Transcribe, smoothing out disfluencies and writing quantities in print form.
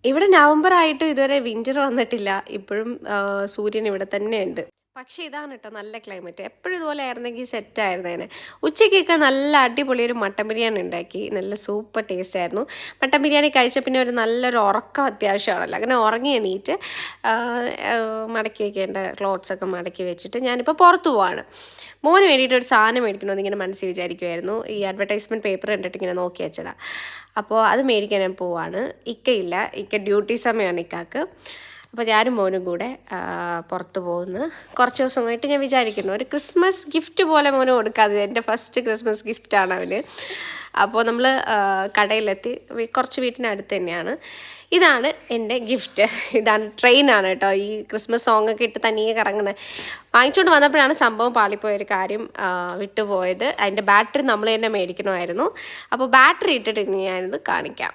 ഇവിടെ നവംബർ ആയിട്ടും ഇതുവരെ വിൻ്റർ വന്നിട്ടില്ല. ഇപ്പോഴും സൂര്യൻ ഇവിടെ തന്നെയുണ്ട്. പക്ഷേ ഇതാണ് കേട്ടോ നല്ല ക്ലൈമറ്റ്. എപ്പോഴും ഇതുപോലെ ആയിരുന്നെങ്കിൽ സെറ്റായിരുന്നേനെ. ഉച്ചയ്ക്കൊക്കെ നല്ല അടിപൊളി ഒരു മട്ടൻ ബിരിയാണി ഉണ്ടാക്കി. നല്ല സൂപ്പർ ടേസ്റ്റ് ആയിരുന്നു. മട്ടൻ ബിരിയാണി കഴിച്ച പിന്നെ ഒരു നല്ലൊരു ഉറക്കം അത്യാവശ്യമാണല്ലോ. അങ്ങനെ ഉറങ്ങി എണീറ്റ് മടക്കി വയ്ക്കേണ്ട ക്ലോത്ത്സൊക്കെ മടക്കി വെച്ചിട്ട് ഞാനിപ്പോൾ പുറത്ത് പോവാണ്. മോന് വേണ്ടിയിട്ട് ഒരു സാധനം മേടിക്കണമെന്ന് ഇങ്ങനെ മനസ്സിൽ വിചാരിക്കുമായിരുന്നു. ഈ അഡ്വർടൈസ്മെൻറ്റ് പേപ്പർ കണ്ടിട്ട് ഇങ്ങനെ നോക്കി വെച്ചതാണ്. അപ്പോൾ അത് മേടിക്കാൻ ഞാൻ പോവാണ്. ഇക്കയില്ല, ഇക്ക ഡ്യൂട്ടി സമയമാണ് ഇക്കാക്ക്. അപ്പോൾ ഞാനും മോനും കൂടെ പുറത്ത് പോകുന്നു. കുറച്ച് ദിവസമായിട്ട് ഞാൻ വിചാരിക്കുന്നു ഒരു ക്രിസ്മസ് ഗിഫ്റ്റ് പോലെ മോന് കൊടുക്കാതെ, എൻ്റെ ഫസ്റ്റ് ക്രിസ്മസ് ഗിഫ്റ്റാണ് അവന്. അപ്പോൾ നമ്മൾ കടയിലെത്തി, കുറച്ച് വീട്ടിനടുത്ത് തന്നെയാണ്. ഇതാണ് എൻ്റെ ഗിഫ്റ്റ്. ഇതാണ് ട്രെയിനാണ് കേട്ടോ, ഈ ക്രിസ്മസ് സോങ്ങൊക്കെ ഇട്ട് തനിയെ കറങ്ങുന്നത്. വാങ്ങിച്ചുകൊണ്ട് വന്നപ്പോഴാണ് സംഭവം പാളിപ്പോയൊരു കാര്യം വിട്ടുപോയത്. അതിൻ്റെ ബാറ്ററി നമ്മൾ തന്നെ മേടിക്കണമായിരുന്നു. അപ്പോൾ ബാറ്ററി ഇട്ടിട്ട് ഞാനിത് കാണിക്കാം.